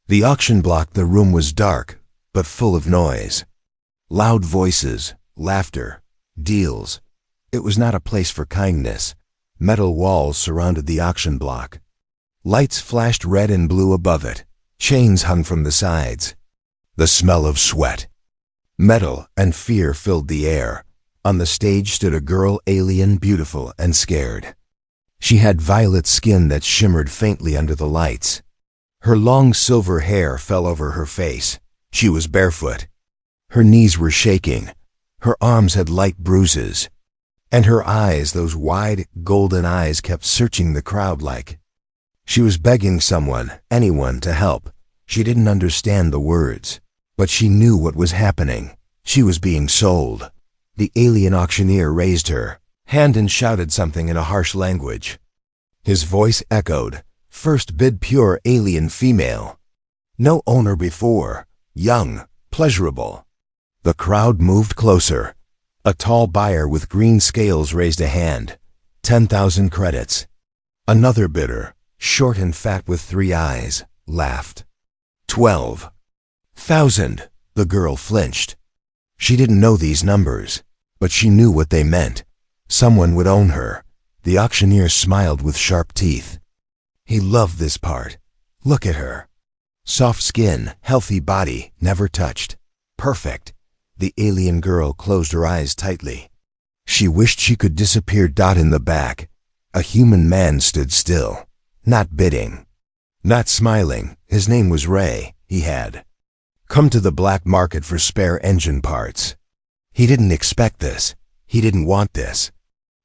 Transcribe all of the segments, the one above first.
The auction block, the room was dark, but full of noise. Loud voices, laughter, deals. It was not a place for kindness. Metal walls surrounded the auction block. Lights flashed red and blue above it. Chains hung from the sides. The smell of sweat, metal, and fear filled the air. On the stage stood a girl, alien, beautiful, and scared. She had violet skin that shimmered faintly under the lights. Her long silver hair fell over her face. She was barefoot. Her knees were shaking. Her arms had light bruises. And her eyes, those wide, golden eyes, kept searching the crowd like she was begging someone, anyone, to help. She didn't understand the words, but she knew what was happening. She was being sold. The alien auctioneer raised her hand and shouted something in a harsh language. His voice echoed, "First bid, pure alien female. No owner before. Young, pleasurable." The crowd moved closer. A tall buyer with green scales raised a hand. 10,000 credits. Another bidder, short and fat with 3 eyes, laughed. 12,000. The girl flinched. She didn't know these numbers, but she knew what they meant. Someone would own her. The auctioneer smiled with sharp teeth. He loved this part. Look at her. Soft skin, healthy body, never touched. Perfect. The alien girl closed her eyes tightly. She wished she could disappear. In the back, a human man stood still, not bidding, not smiling. His name was Ray. He had come to the black market for spare engine parts. He didn't expect this. He didn't want this.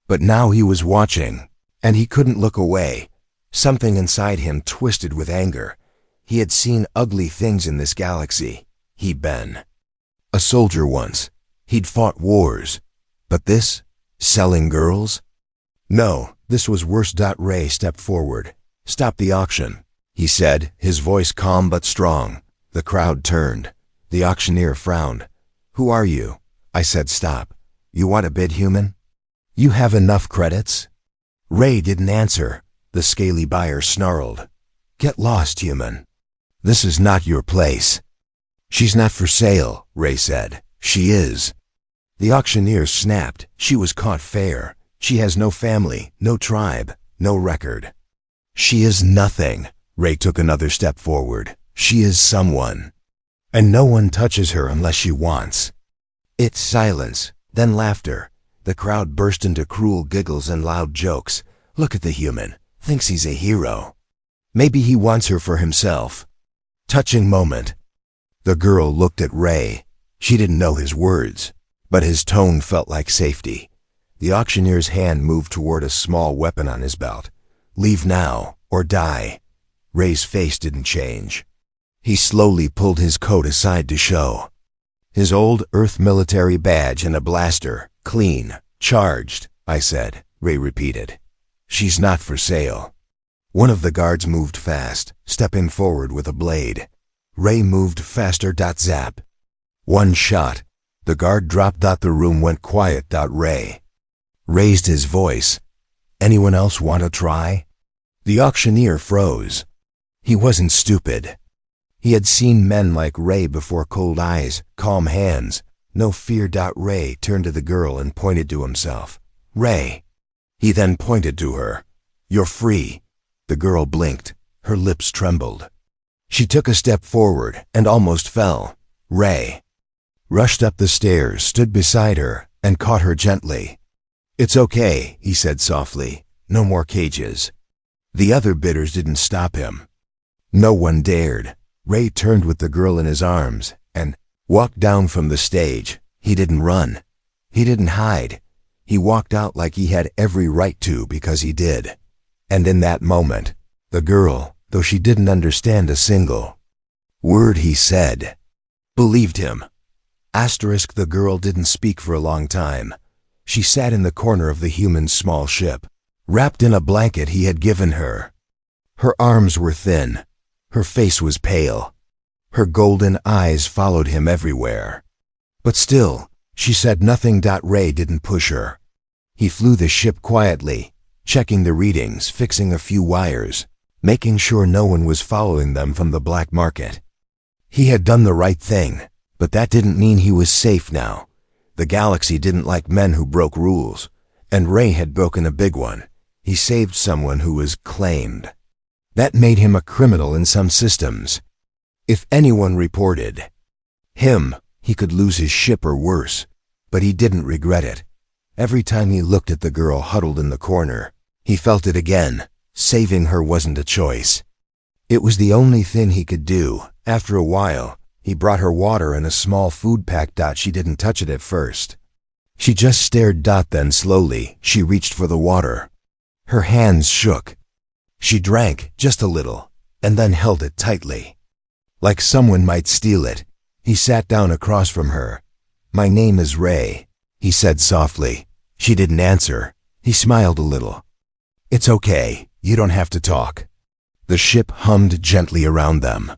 But now he was watching, and he couldn't look away. Something inside him twisted with anger. He had seen ugly things in this galaxy. He'd been a soldier once. He'd fought wars. But this? Selling girls? No, this was worse. Ray stepped forward. "Stop the auction," he said, his voice calm but strong. The crowd turned. The auctioneer frowned. "Who are you?" I said. "Stop. You want to bid, human? You have enough credits?" Ray didn't answer. The scaly buyer snarled. "Get lost, human. This is not your place." "She's not for sale," Ray said. "She is." The auctioneer snapped. "She was caught fair. She has no family, no tribe, no record." "She is nothing." Ray took another step forward. "She is someone. And no one touches her unless she wants." It's silence, then laughter. The crowd burst into cruel giggles and loud jokes. "Look at the human. Thinks he's a hero. Maybe he wants her for himself." Touching moment. The girl looked at Ray. She didn't know his words, but his tone felt like safety. The auctioneer's hand moved toward a small weapon on his belt. "Leave now, or die." Ray's face didn't change. He slowly pulled his coat aside to show his old Earth military badge and a blaster, clean, charged. "I said," Ray repeated. "She's not for sale." One of the guards moved fast, stepping forward with a blade. Ray moved faster. Zap. One shot. The guard dropped. The room went quiet. Ray raised his voice. "Anyone else want to try?" The auctioneer froze. He wasn't stupid. He had seen men like Ray before. Cold eyes, calm hands, no fear. Ray turned to the girl and pointed to himself. "Ray." He then pointed to her. "You're free." The girl blinked. Her lips trembled. She took a step forward and almost fell. Ray rushed up the stairs, stood beside her, and caught her gently. "It's okay," he said softly. "No more cages." The other bidders didn't stop him. No one dared. Ray turned with the girl in his arms and walked down from the stage. He didn't run. He didn't hide. He walked out like he had every right to, because he did. And in that moment, the girl, though she didn't understand a single word he said, believed him. The girl didn't speak for a long time. She sat in the corner of the human's small ship, wrapped in a blanket he had given her. Her arms were thin. Her face was pale. Her golden eyes followed him everywhere. But still, she said nothing. Ray didn't push her. He flew the ship quietly, checking the readings, fixing a few wires. making sure no one was following them from the black market. He had done the right thing, but that didn't mean he was safe now. The galaxy didn't like men who broke rules, and Ray had broken a big one. He saved someone who was claimed. That made him a criminal in some systems. If anyone reported him, he could lose his ship or worse, but he didn't regret it. Every time he looked at the girl huddled in the corner, he felt it again. Saving her wasn't a choice. It was the only thing he could do. After a while, he brought her water and a small food pack. She didn't touch it at first. She just stared. Then slowly, she reached for the water. Her hands shook. She drank just a little, and then held it tightly, like someone might steal it. He sat down across from her. "My name is Ray," he said softly. She didn't answer. He smiled a little. "It's okay, you don't have to talk." The ship hummed gently around them.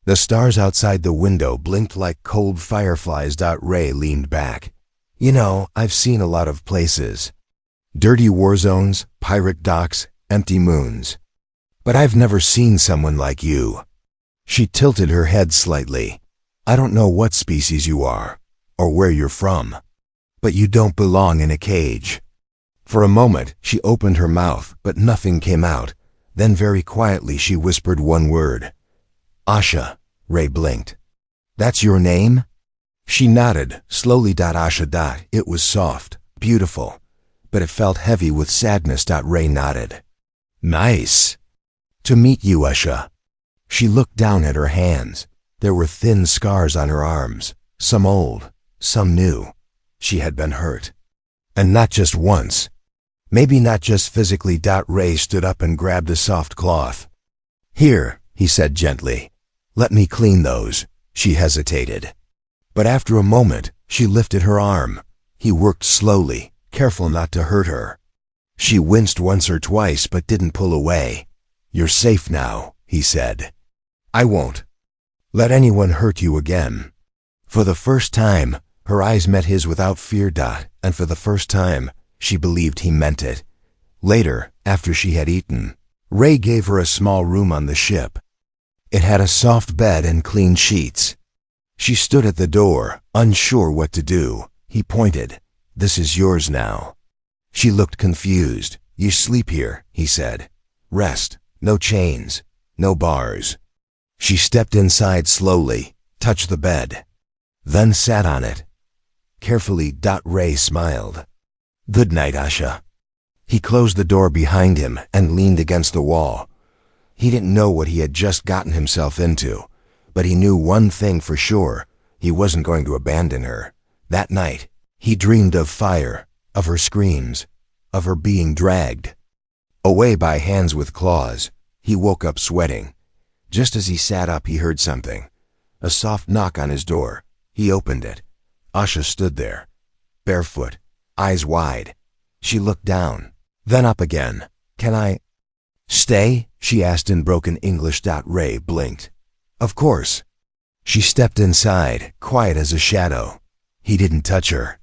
The stars outside the window blinked like cold fireflies. Ray leaned back. "You know, I've seen a lot of places. Dirty war zones, pirate docks, empty moons. But I've never seen someone like you." She tilted her head slightly. "I don't know what species you are, or where you're from, but you don't belong in a cage." For a moment, she opened her mouth, but nothing came out. Then very quietly she whispered one word. "Asha." Ray blinked. "That's your name?" She nodded, slowly. "Asha." It was soft, beautiful, but it felt heavy with sadness. Ray nodded. "Nice to meet you, Asha." She looked down at her hands. There were thin scars on her arms, some old, some new. She had been hurt. And not just once. Maybe not just physically. Ray stood up and grabbed a soft cloth. "Here," he said gently. "Let me clean those." She hesitated. But after a moment, she lifted her arm. He worked slowly, careful not to hurt her. She winced once or twice but didn't pull away. "You're safe now," he said. "I won't let anyone hurt you again." For the first time, her eyes met his without fear. And for the first time, she believed he meant it. Later, after she had eaten, Ray gave her a small room on the ship. It had a soft bed and clean sheets. She stood at the door, unsure what to do. He pointed. "This is yours now." She looked confused. "You sleep here," he said. "Rest. No chains. No bars." She stepped inside slowly, touched the bed, then sat on it. Carefully. Ray smiled. "Good night, Asha." He closed the door behind him and leaned against the wall. He didn't know what he had just gotten himself into, but he knew one thing for sure. He wasn't going to abandon her. That night, he dreamed of fire, of her screams, of her being dragged away by hands with claws. He woke up sweating. Just as he sat up, he heard something. A soft knock on his door. He opened it. Asha stood there, barefoot, eyes wide. She looked down, then up again. "Can I stay?" she asked in broken English. Ray blinked. "Of course." She stepped inside, quiet as a shadow. He didn't touch her.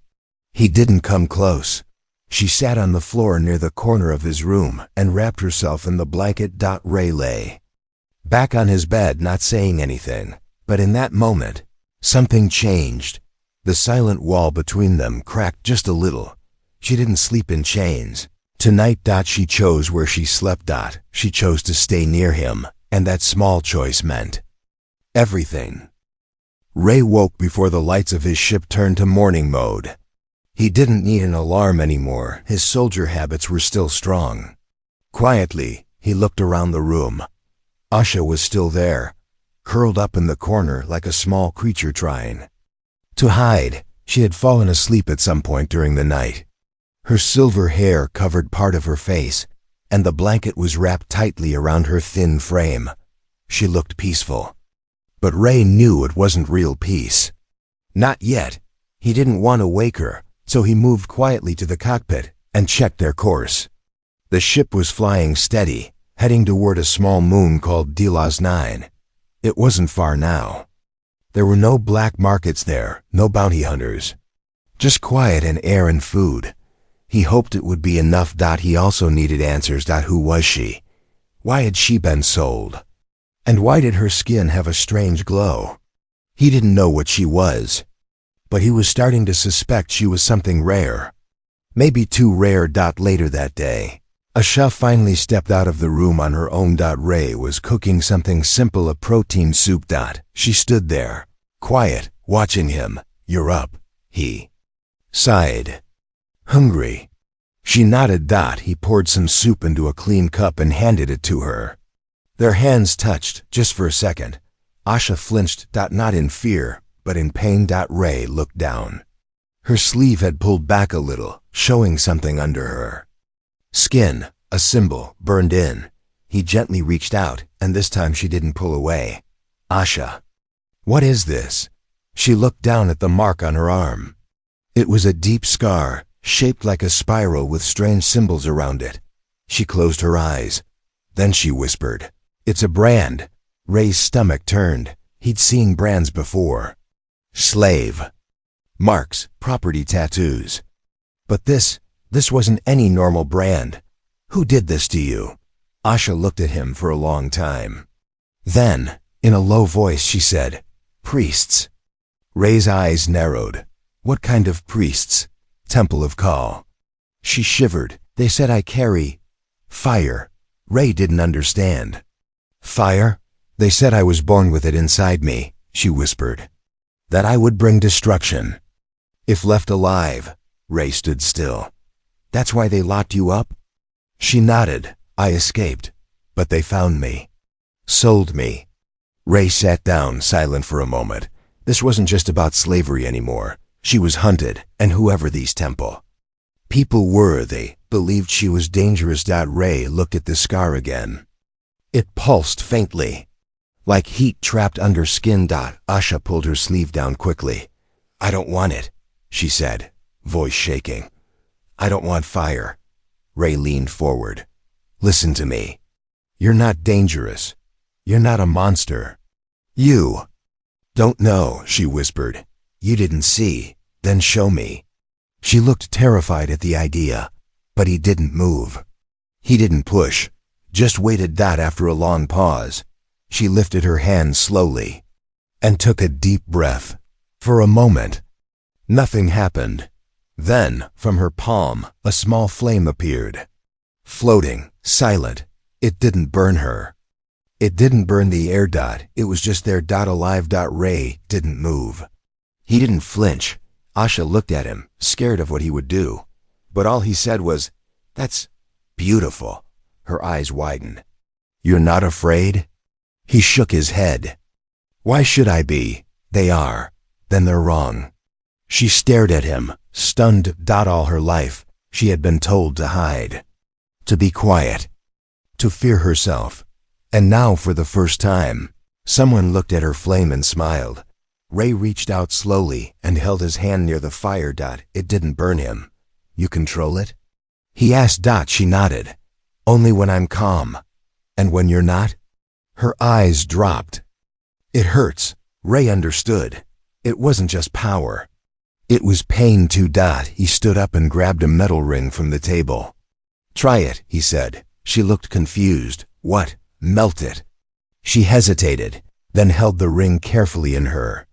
He didn't come close. She sat on the floor near the corner of his room and wrapped herself in the blanket. Ray lay back on his bed, not saying anything. But in that moment, something changed. The silent wall between them cracked just a little. She didn't sleep in chains. Tonight. She chose where she slept. She chose to stay near him, and that small choice meant everything. Ray woke before the lights of his ship turned to morning mode. He didn't need an alarm anymore. His soldier habits were still strong. Quietly, he looked around the room. Asha was still there, curled up in the corner like a small creature trying to hide. She had fallen asleep at some point during the night. Her silver hair covered part of her face, and the blanket was wrapped tightly around her thin frame. She looked peaceful. But Ray knew it wasn't real peace. Not yet. He didn't want to wake her, so he moved quietly to the cockpit and checked their course. The ship was flying steady, heading toward a small moon called Delos 9. It wasn't far now. There were no black markets there, no bounty hunters. Just quiet and air and food. He hoped it would be enough. He also needed answers. Who was she? Why had she been sold? And why did her skin have a strange glow? He didn't know what she was, but he was starting to suspect she was something rare. Maybe too rare. Later that day, Asha finally stepped out of the room on her own. Ray was cooking something simple, a protein soup. She stood there, quiet, watching him. "You're up," he sighed. "Hungry?" She nodded. He poured some soup into a clean cup and handed it to her. Their hands touched, just for a second. Asha flinched, not in fear, but in pain. Ray looked down. Her sleeve had pulled back a little, showing something under her skin, a symbol, burned in. He gently reached out, and this time she didn't pull away. "Asha, what is this?" She looked down at the mark on her arm. It was a deep scar, shaped like a spiral with strange symbols around it. She closed her eyes. Then she whispered, "It's a brand." Ray's stomach turned. He'd seen brands before. Slave marks, property tattoos. But this wasn't any normal brand. "Who did this to you?" Asha looked at him for a long time. Then, in a low voice, she said, "Priests." Ray's eyes narrowed. "What kind of priests?" "Temple of Kal." She shivered. "They said I carry fire." Ray didn't understand. "Fire? They said I was born with it inside me," she whispered. "That I would bring destruction if left alive." Ray stood still. "That's why they locked you up?" She nodded. "I escaped, but they found me. Sold me." Ray sat down, silent for a moment. This wasn't just about slavery anymore. She was hunted, and whoever these temple people were, they believed she was dangerous. Ray looked at the scar again. It pulsed faintly, like heat trapped under skin. Asha pulled her sleeve down quickly. "I don't want it," she said, voice shaking. "I don't want fire." Ray leaned forward. "Listen to me. You're not dangerous. You're not a monster. You don't know," she whispered. "You didn't see. Then show me." She looked terrified at the idea, but he didn't move. He didn't push, just waited. After a long pause, she lifted her hand slowly and took a deep breath. For a moment, nothing happened. Then, from her palm, a small flame appeared, floating, silent. It didn't burn her. It didn't burn the air. It was just there. Alive. Ray didn't move. He didn't flinch. Asha looked at him, scared of what he would do. But all he said was, "That's beautiful." Her eyes widened. "You're not afraid?" He shook his head. "Why should I be? They are. Then they're wrong." She stared at him, stunned. All her life, she had been told to hide, to be quiet, to fear herself. And now, for the first time, someone looked at her flame and smiled. Ray reached out slowly and held his hand near the fire. It didn't burn him. "You control it?" he asked. She nodded. "Only when I'm calm." "And when you're not?" Her eyes dropped. "It hurts." Ray understood. It wasn't just power. It was pain too. He stood up and grabbed a metal ring from the table. "Try it," he said. She looked confused. "What?" "Melt it." She hesitated, then held the ring carefully in her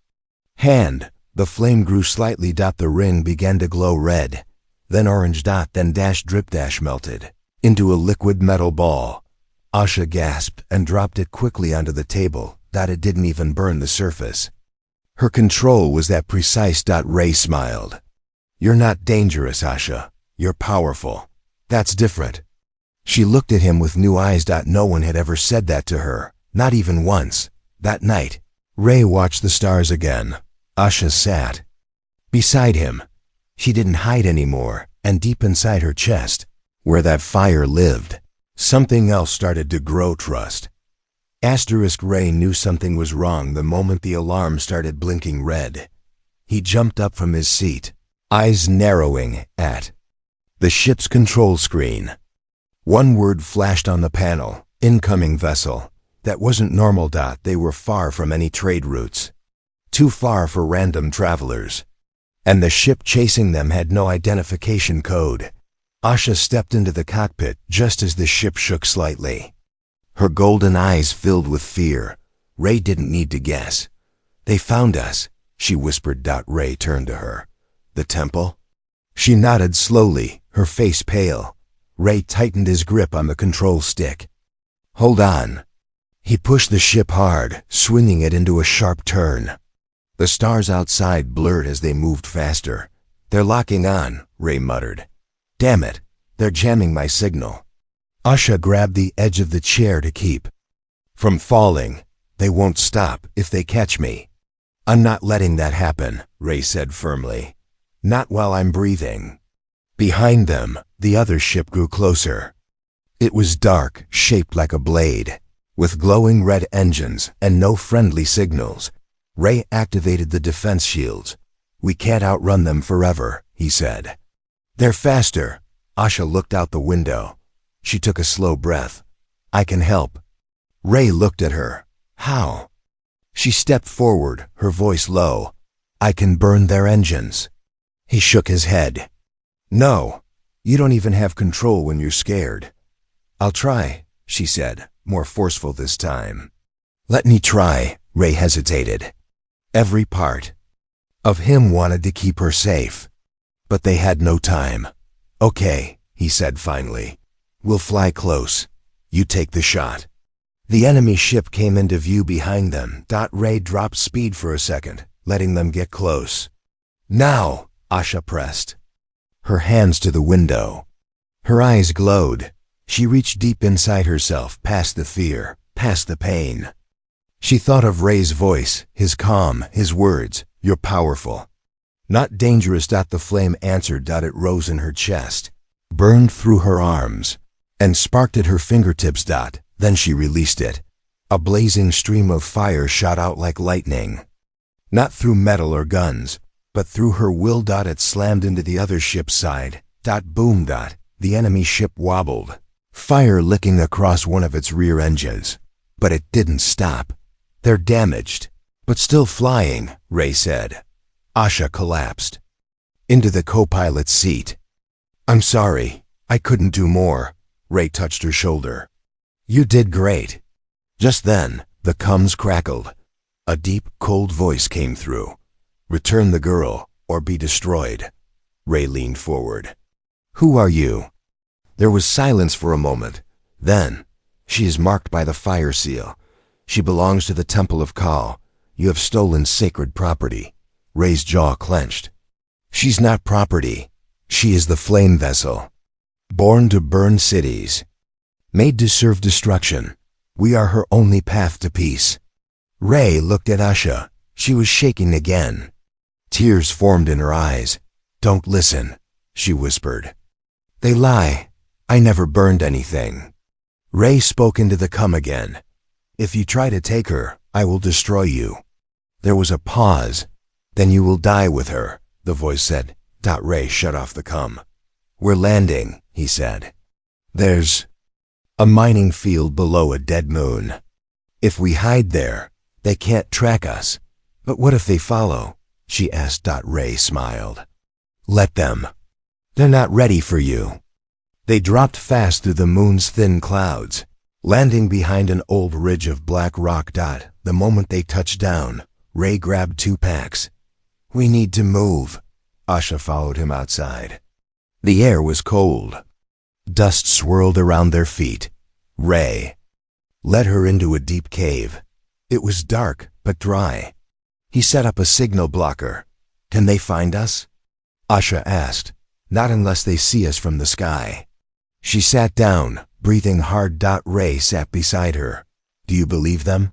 hand. The flame grew slightly. The ring began to glow red, then orange. Then drip melted into a liquid metal ball. Asha gasped and dropped it quickly onto the table. It didn't even burn the surface. Her control was that precise. Ray smiled. "You're not dangerous, Asha. You're powerful. That's different." She looked at him with new eyes. No one had ever said that to her, not even once. That night, Ray watched the stars again. Asha sat beside him. She didn't hide anymore, and deep inside her chest, where that fire lived, something else started to grow. Trust. Ray knew something was wrong the moment the alarm started blinking red. He jumped up from his seat, eyes narrowing at the ship's control screen. One word flashed on the panel: incoming vessel. That wasn't normal. They were far from any trade routes, too far for random travelers. And the ship chasing them had no identification code. Asha stepped into the cockpit just as the ship shook slightly. Her golden eyes filled with fear. Ray didn't need to guess. "They found us," she whispered. Ray turned to her. "The temple?" She nodded slowly, her face pale. Ray tightened his grip on the control stick. "Hold on." He pushed the ship hard, swinging it into a sharp turn. The stars outside blurred as they moved faster. "They're locking on," Ray muttered. "Damn it, they're jamming my signal." Asha grabbed the edge of the chair to keep from falling. "They won't stop if they catch me." "I'm not letting that happen," Ray said firmly. "Not while I'm breathing." Behind them, the other ship grew closer. It was dark, shaped like a blade, with glowing red engines and no friendly signals. Ray activated the defense shields. "We can't outrun them forever," he said. "They're faster." Asha looked out the window. She took a slow breath. "I can help." Ray looked at her. "How?" She stepped forward, her voice low. "I can burn their engines." He shook his head. "No, you don't even have control when you're scared." "I'll try," she said, more forceful this time. "Let me try," Ray hesitated. Every part of him wanted to keep her safe. But they had no time. "Okay," he said finally. "We'll fly close. You take the shot." The enemy ship came into view behind them. Ray dropped speed for a second, letting them get close. "Now!" Asha pressed, her hands to the window. Her eyes glowed. She reached deep inside herself, past the fear, past the pain. She thought of Ray's voice, his calm, his words, "You're powerful." "Not dangerous." The flame answered. It rose in her chest, burned through her arms, and sparked at her fingertips. Then she released it. A blazing stream of fire shot out like lightning. Not through metal or guns, but through her will. It slammed into the other ship's side. Boom. The enemy ship wobbled, fire licking across one of its rear engines. But it didn't stop. "They're damaged, but still flying," Ray said. Asha collapsed into the co-pilot's seat. "I'm sorry, I couldn't do more." Ray touched her shoulder. "You did great." Just then, the comms crackled. A deep, cold voice came through. "Return the girl, or be destroyed." Ray leaned forward. "Who are you?" There was silence for a moment. Then, "She is marked by the fire seal. She belongs to the Temple of Kal. You have stolen sacred property." Ray's jaw clenched. "She's not property. She is the flame vessel. Born to burn cities. Made to serve destruction. We are her only path to peace." Ray looked at Asha. She was shaking again. Tears formed in her eyes. "Don't listen," she whispered. "They lie. I never burned anything." Ray spoke into the cum again. "If you try to take her, I will destroy you." There was a pause. "Then you will die with her," the voice said. Ray shut off the cum. "We're landing," he said. "There's a mining field below a dead moon. If we hide there, they can't track us." "But what if they follow?" she asked. Ray smiled. "Let them. They're not ready for you." They dropped fast through the moon's thin clouds, landing behind an old ridge of black rock. The moment they touched down, Ray grabbed 2 packs. "We need to move." Asha followed him outside. The air was cold. Dust swirled around their feet. Ray led her into a deep cave. It was dark, but dry. He set up a signal blocker. "Can they find us?" Asha asked. "Not unless they see us from the sky." She sat down, breathing hard. Ray sat beside her. "Do you believe them?"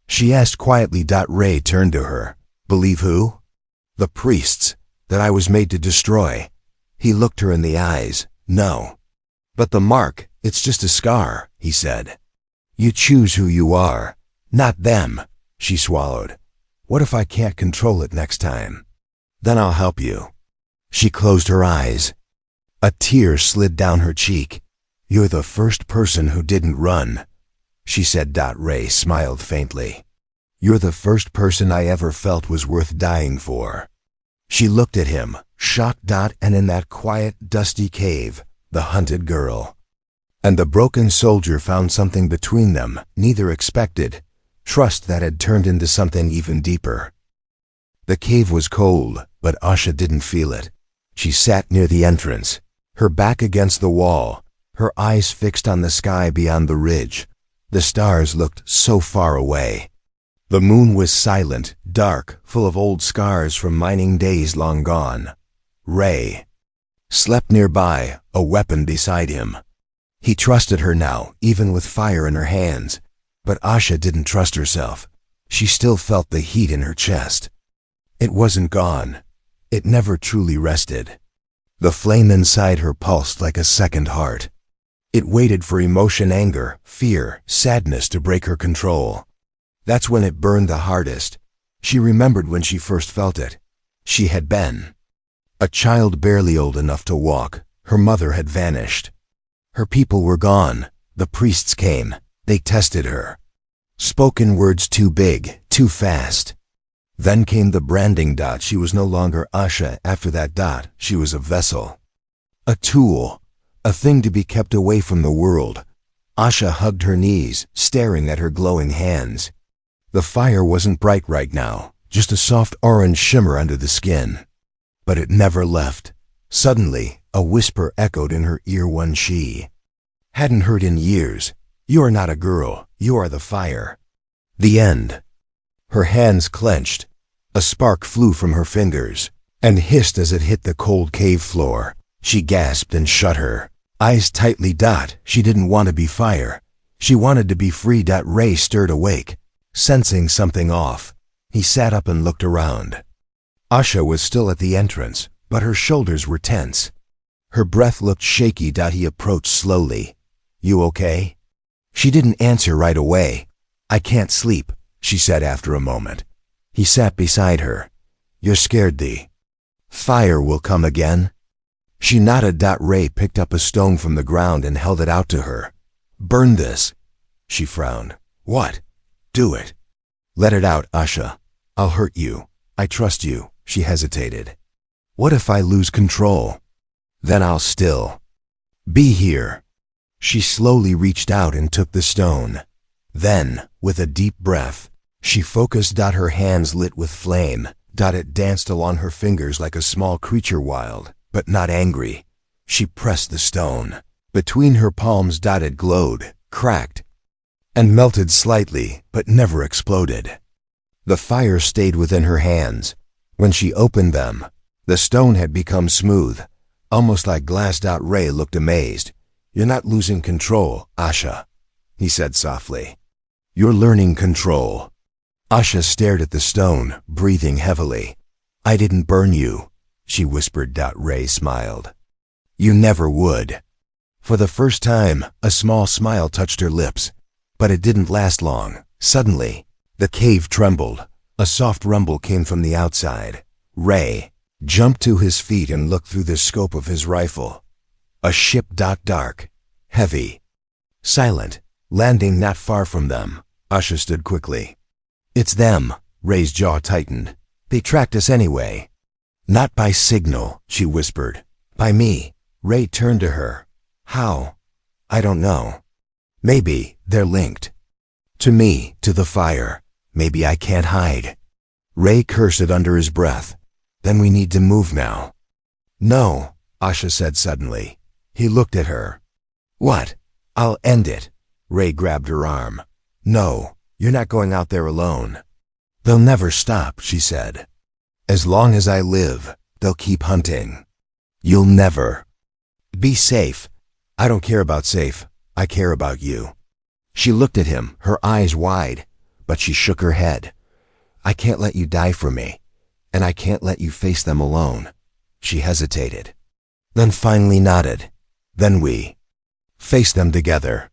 she asked quietly. Ray turned to her. "Believe who?" "The priests, that I was made to destroy." He looked her in the eyes. "No." "But the mark, it's just a scar," he said. "You choose who you are, not them." She swallowed. "What if I can't control it next time?" "Then I'll help you." She closed her eyes. A tear slid down her cheek. "You're the first person who didn't run," she said. Ray smiled faintly. "You're the first person I ever felt was worth dying for." She looked at him, shocked. And in that quiet, dusty cave, the hunted girl And the broken soldier found something between them neither expected, trust that had turned into something even deeper. The cave was cold, but Asha didn't feel it. She sat near the entrance, her back against the wall, her eyes fixed on the sky beyond the ridge. The stars looked so far away. The moon was silent, dark, full of old scars from mining days long gone. Ray slept nearby, a weapon beside him. He trusted her now, even with fire in her hands. But Asha didn't trust herself. She still felt the heat in her chest. It wasn't gone. It never truly rested. The flame inside her pulsed like a second heart. It waited for emotion, anger, fear, sadness to break her control. That's when it burned the hardest. She remembered when she first felt it. She had been a child barely old enough to walk. Her mother had vanished. Her people were gone. The priests came. They tested her. Spoken words too big, too fast. Then came the branding dot. She was no longer Asha. After that dot, she was a vessel. A tool. A thing to be kept away from the world. Asha hugged her knees, staring at her glowing hands. The fire wasn't bright right now, just a soft orange shimmer under the skin. But it never left. Suddenly, a whisper echoed in her ear, one she hadn't heard in years. You are not a girl, you are the fire. The end. Her hands clenched. A spark flew from her fingers and hissed as it hit the cold cave floor. She gasped and shut her eyes tightly. She didn't want to be fire. She wanted to be free. Ray stirred awake, sensing something off. He sat up and looked around. Asha was still at the entrance, but her shoulders were tense. Her breath looked shaky. He approached slowly. You okay? She didn't answer right away. I can't sleep, she said after a moment. He sat beside her. You're scared the fire will come again? She nodded. Ray picked up a stone from the ground and held it out to her. Burn this. She frowned. What? Do it. Let it out, Asha. I'll hurt you. I trust you. She hesitated. What if I lose control? Then I'll still be here. She slowly reached out and took the stone. Then, with a deep breath, she focused. Her hands lit with flame. It danced along her fingers like a small creature, wild, but not angry. She pressed the stone between her palms. It glowed, cracked, and melted slightly, but never exploded. The fire stayed within her hands. When she opened them, the stone had become smooth, almost like glass. Ray looked amazed. You're not losing control, Asha, he said softly. You're learning control. Asha stared at the stone, breathing heavily. I didn't burn you, she whispered. Ray smiled. You never would. For the first time, a small smile touched her lips, but it didn't last long. Suddenly, the cave trembled. A soft rumble came from the outside. Ray jumped to his feet and looked through the scope of his rifle. A ship. Dark, heavy, silent, landing not far from them. Asha stood quickly. It's them. Ray's jaw tightened. They tracked us anyway. Not by signal, she whispered. By me. Ray turned to her. How? I don't know. Maybe they're linked. To me, to the fire. Maybe I can't hide. Ray cursed it under his breath. Then we need to move now. No, Asha said suddenly. He looked at her. What? I'll end it. Ray grabbed her arm. No, you're not going out there alone. They'll never stop, she said. As long as I live, they'll keep hunting. You'll never. Be safe. I don't care about safe. I care about you. She looked at him, her eyes wide, but she shook her head. I can't let you die for me, and I can't let you face them alone. She hesitated, then finally nodded. Then we face them together.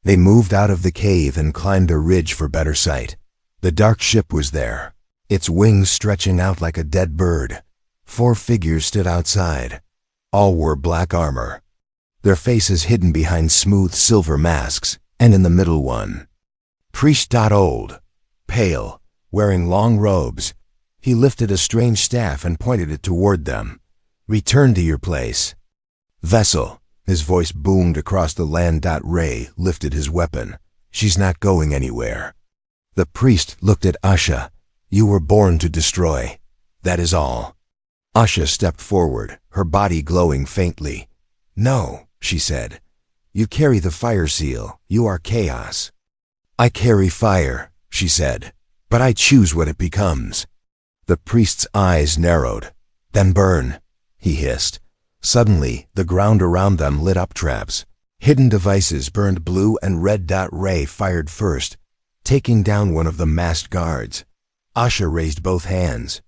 They moved out of the cave and climbed a ridge for better sight. The dark ship was there, its wings stretching out like a dead bird. 4 figures stood outside. All wore black armor, their faces hidden behind smooth silver masks, and in the middle one, priest. Old, pale, wearing long robes. He lifted a strange staff and pointed it toward them. Return to your place. Vessel, His voice boomed across the land. Ray lifted his weapon. She's not going anywhere. The priest looked at Asha. You were born to destroy. That is all. Asha stepped forward, her body glowing faintly. No, she said. You carry the fire seal. You are chaos. I carry fire, she said, but I choose what it becomes. The priest's eyes narrowed. Then burn, he hissed. Suddenly, the ground around them lit up. Traps. Hidden devices burned blue and red. Ray fired first, taking down one of the masked guards. Asha raised both hands,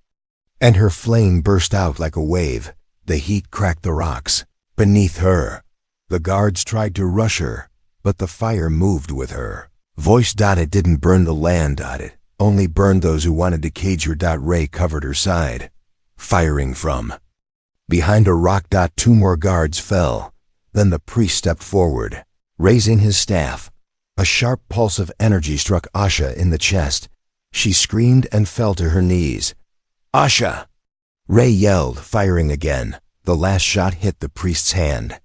and her flame burst out like a wave. The heat cracked the rocks beneath her. The guards tried to rush her, but the fire moved with her. Voice. It didn't burn the land. It only burned those who wanted to cage her. Ray covered her side, firing from behind a rock. 2 more guards fell. Then the priest stepped forward, raising his staff. A sharp pulse of energy struck Asha in the chest. She screamed and fell to her knees. Asha! Ray yelled, firing again. The last shot hit the priest's hand.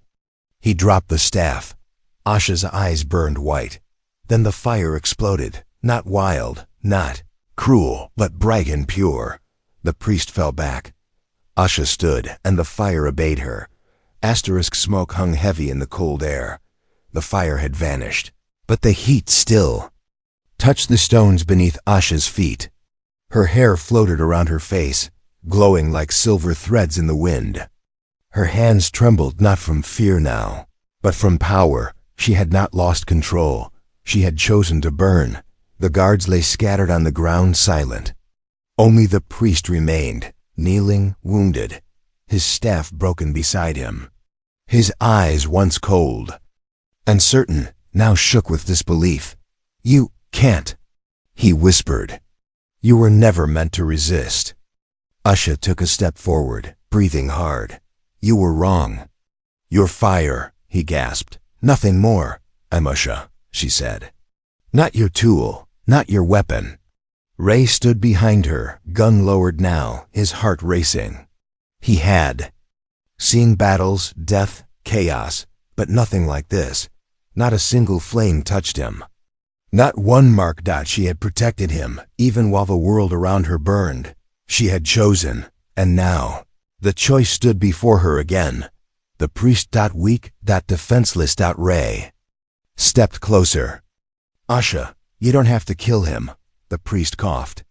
He dropped the staff. Asha's eyes burned white. Then the fire exploded. Not wild, not cruel, but bright and pure. The priest fell back. Asha stood, and the fire obeyed her. Asterisk smoke hung heavy in the cold air. The fire had vanished, but the heat still touched the stones beneath Asha's feet. Her hair floated around her face, glowing like silver threads in the wind. Her hands trembled not from fear now, but from power. She had not lost control. She had chosen to burn. The guards lay scattered on the ground, silent. Only the priest remained, kneeling, wounded, his staff broken beside him. His eyes, once cold and certain, now shook with disbelief. You can't, he whispered. You were never meant to resist. Asha took a step forward, breathing hard. You were wrong. Your fire, he gasped. Nothing more. I'm Asha, she said. Not your tool, not your weapon. Ray stood behind her, gun lowered now, his heart racing. He had seen battles, death, chaos, but nothing like this. Not a single flame touched him. Not one mark. She had protected him, even while the world around her burned. She had chosen, and now the choice stood before her again. The priest. Weak, defenseless. Ray stepped closer. Asha, you don't have to kill him, the priest coughed.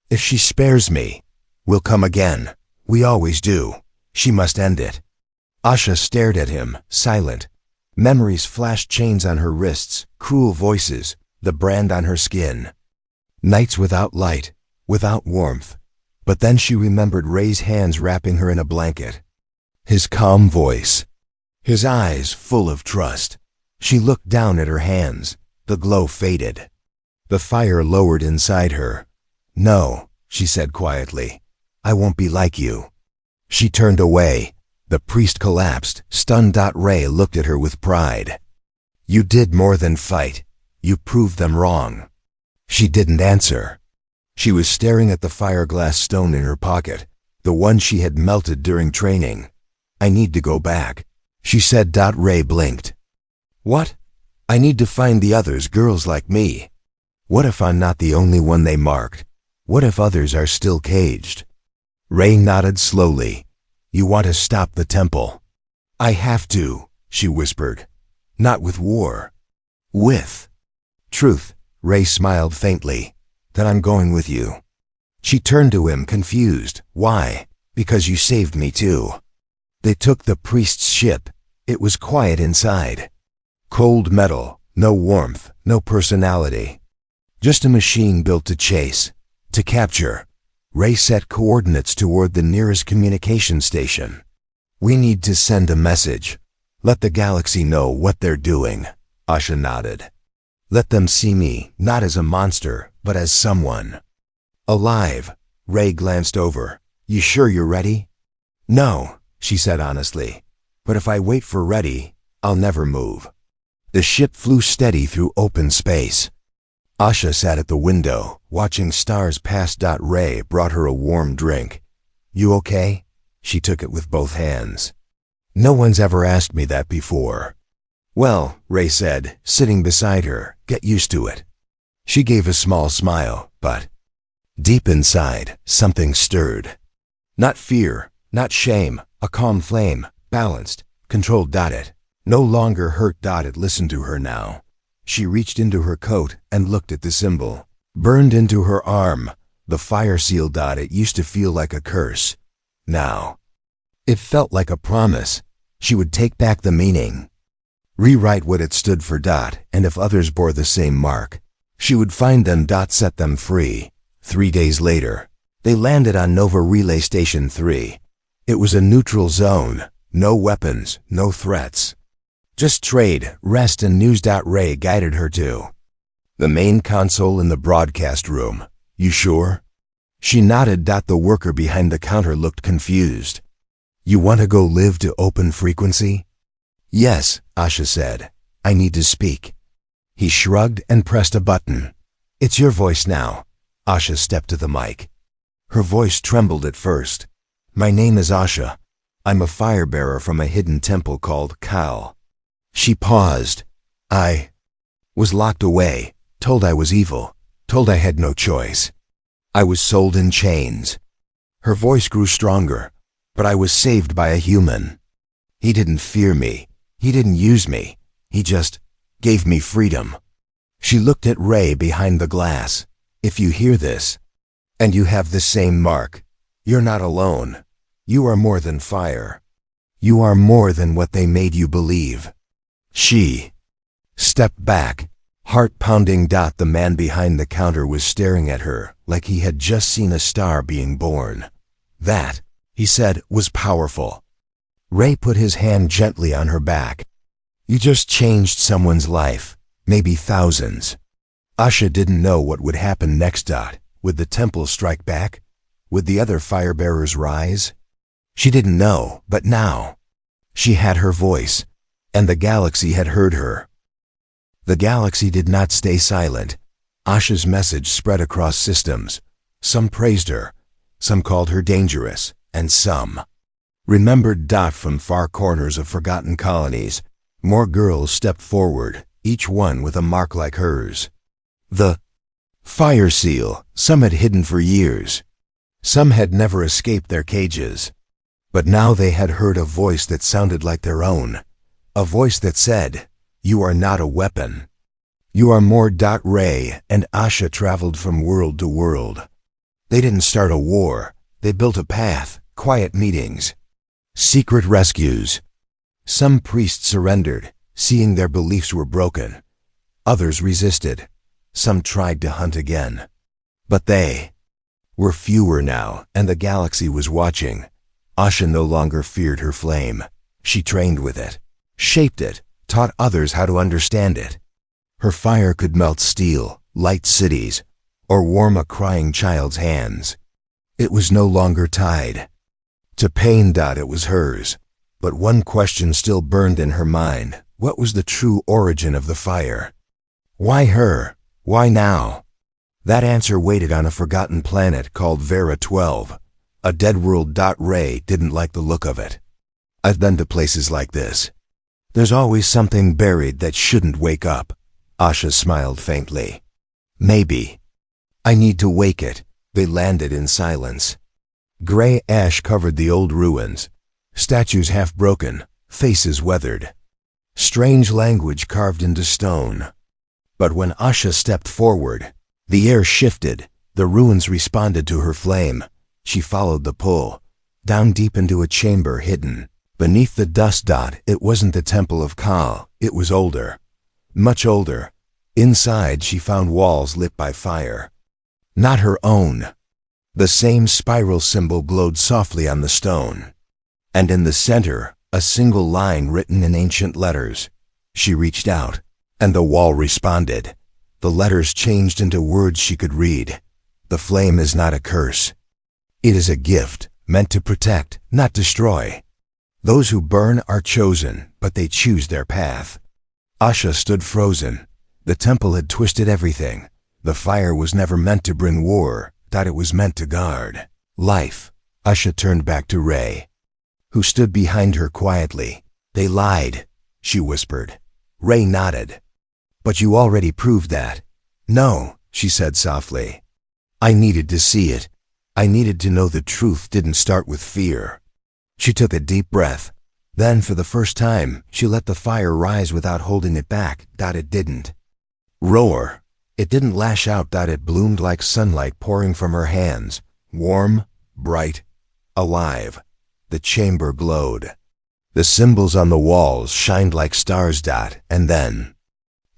If she spares me, we'll come again. We always do. She must end it. Asha stared at him, silent. Memories flashed, chains on her wrists, cruel voices, the brand on her skin. Nights without light, without warmth. But then she remembered Ray's hands wrapping her in a blanket. His calm voice. His eyes full of trust. She looked down at her hands. The glow faded. The fire lowered inside her. No, she said quietly. I won't be like you. She turned away. The priest collapsed, stunned. Ray looked at her with pride. You did more than fight. You proved them wrong. She didn't answer. She was staring at the fireglass stone in her pocket, the one she had melted during training. I need to go back, she said. Ray blinked. What? I need to find the others, girls like me. What if I'm not the only one they marked? What if others are still caged? Ray nodded slowly. You want to stop the temple? I have to, she whispered. Not with war. With truth. Ray smiled faintly. Then I'm going with you. She turned to him, confused. Why? Because you saved me too. They took the priest's ship. It was quiet inside. Cold metal, no warmth, no personality. Just a machine built to chase, to capture. Ray set coordinates toward the nearest communication station. We need to send a message. Let the galaxy know what they're doing. Asha nodded. Let them see me, not as a monster, but as someone alive. Ray glanced over. You sure you're ready? No, she said honestly. But if I wait for ready, I'll never move. The ship flew steady through open space. Asha sat at the window, watching stars pass. Ray brought her a warm drink. You okay? She took it with both hands. No one's ever asked me that before. Well, Ray said, sitting beside her, get used to it. She gave a small smile, but deep inside, something stirred. Not fear, not shame, a calm flame, balanced, controlled. It no longer hurt. It listened to her now. She reached into her coat and looked at the symbol, burned into her arm, the fire seal. It used to feel like a curse. Now, it felt like a promise. She would take back the meaning, rewrite what it stood for. And if others bore the same mark, she would find them. Set them free. 3 days later, they landed on Nova Relay Station 3. It was a neutral zone, no weapons, no threats. Just trade, rest, and news. Ray guided her to the main console in the broadcast room. You sure? She nodded. The worker behind the counter looked confused. You want to go live to open frequency? Yes, Asha said. I need to speak. He shrugged and pressed a button. It's your voice now. Asha stepped to the mic. Her voice trembled at first. My name is Asha. I'm a firebearer from a hidden temple called Kal. She paused. I was locked away, told I was evil, told I had no choice. I was sold in chains. Her voice grew stronger, but I was saved by a human. He didn't fear me. He didn't use me. He just gave me freedom. She looked at Ray behind the glass. If you hear this, and you have the same mark, you're not alone. You are more than fire. You are more than what they made you believe. She stepped back, heart pounding. The man behind the counter was staring at her like he had just seen a star being born. That, he said, was powerful. Ray put his hand gently on her back. You just changed someone's life, maybe thousands. Asha didn't know what would happen next. Would the temple strike back? Would the other firebearers rise? She didn't know, but now she had her voice, and the galaxy had heard her. The galaxy did not stay silent. Asha's message spread across systems. Some praised her, some called her dangerous, and some remembered. From far corners of forgotten colonies, more girls stepped forward, each one with a mark like hers. The fire seal. Some had hidden for years. Some had never escaped their cages. But now they had heard a voice that sounded like their own. A voice that said, you are not a weapon. You are more. Ray and Asha traveled from world to world. They didn't start a war. They built a path, quiet meetings, secret rescues. Some priests surrendered, seeing their beliefs were broken. Others resisted. Some tried to hunt again. But they were fewer now, and the galaxy was watching. Asha no longer feared her flame. She trained with it, shaped it, taught others how to understand it. Her fire could melt steel, light cities, or warm a crying child's hands. It was no longer tied to pain. It was hers. But one question still burned in her mind. What was the true origin of the fire? Why her? Why now? That answer waited on a forgotten planet called Vera 12, a dead world. Ray didn't like the look of it. I've been to places like this. There's always something buried that shouldn't wake up. Asha smiled faintly. Maybe I need to wake it. They landed in silence. Gray ash covered the old ruins. Statues half broken, faces weathered. Strange language carved into stone. But when Asha stepped forward, the air shifted. The ruins responded to her flame. She followed the pull, down deep into a chamber hidden beneath the dust. It wasn't the Temple of Kal. It was older, much older. Inside, she found walls lit by fire. Not her own. The same spiral symbol glowed softly on the stone. And in the center, a single line written in ancient letters. She reached out, and the wall responded. The letters changed into words she could read. The flame is not a curse. It is a gift, meant to protect, not destroy. Those who burn are chosen, but they choose their path. Asha stood frozen. The temple had twisted everything. The fire was never meant to bring war. It was meant to guard life. Asha turned back to Ray. who stood behind her quietly. They lied, she whispered. Ray nodded. But you already proved that. No, she said softly. I needed to see it. I needed to know the truth didn't start with fear. She took a deep breath. Then, for the first time, she let the fire rise without holding it back. It didn't roar. It didn't lash out. It bloomed like sunlight pouring from her hands. Warm, bright, alive. The chamber glowed. The symbols on the walls shined like stars. And then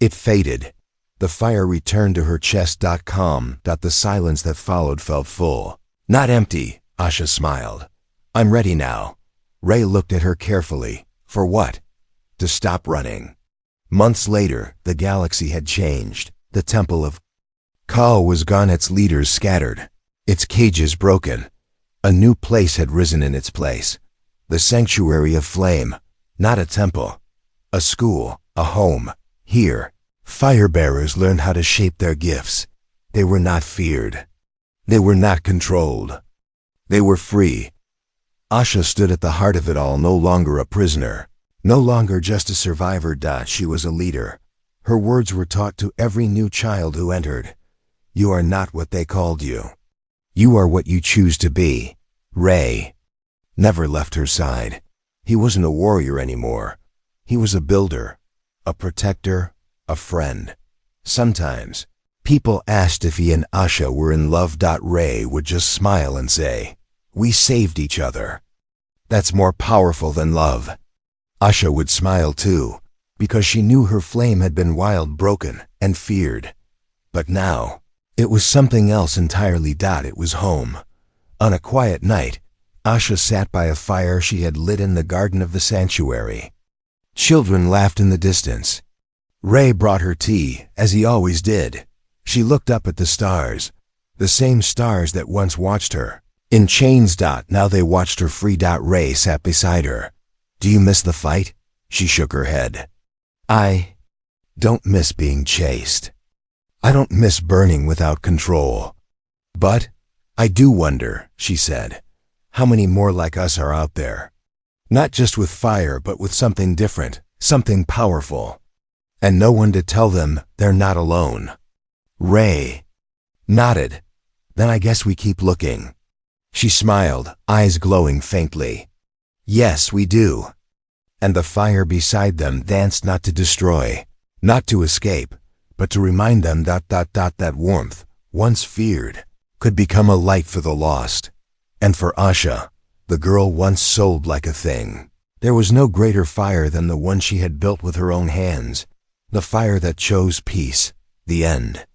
it faded. The fire returned to her chest. Calm. The silence that followed felt full. Not empty, Asha smiled. I'm ready now. Ray looked at her carefully. For what? To stop running. Months later, the galaxy had changed. The temple of Ka was gone, its leaders scattered, its cages broken. A new place had risen in its place. The sanctuary of flame. Not a temple. A school, a home. Here, fire-bearers learned how to shape their gifts. They were not feared. They were not controlled. They were free. Asha stood at the heart of it all, no longer a prisoner, no longer just a survivor. She was a leader. Her words were taught to every new child who entered. You are not what they called you. You are what you choose to be. Ray never left her side. He wasn't a warrior anymore. He was a builder, a protector, a friend. Sometimes, people asked if he and Asha were in love. Ray would just smile and say, we saved each other. That's more powerful than love. Asha would smile too, because she knew her flame had been wild, broken, and feared. But now, it was something else entirely. It was home. On a quiet night, Asha sat by a fire she had lit in the garden of the sanctuary. Children laughed in the distance. Ray brought her tea, as he always did. She looked up at the stars, the same stars that once watched her. In chains. Now they watched her free. Ray sat beside her. Do you miss the fight? She shook her head. I don't miss being chased. I don't miss burning without control. But I do wonder, she said, how many more like us are out there? Not just with fire, but with something different, something powerful. And no one to tell them they're not alone. Ray nodded. Then I guess we keep looking. She smiled, eyes glowing faintly. Yes, we do. And the fire beside them danced, not to destroy, not to escape, but to remind them that warmth, once feared, could become a light for the lost. And for Asha, the girl once sold like a thing, there was no greater fire than the one she had built with her own hands, the fire that chose peace, the end.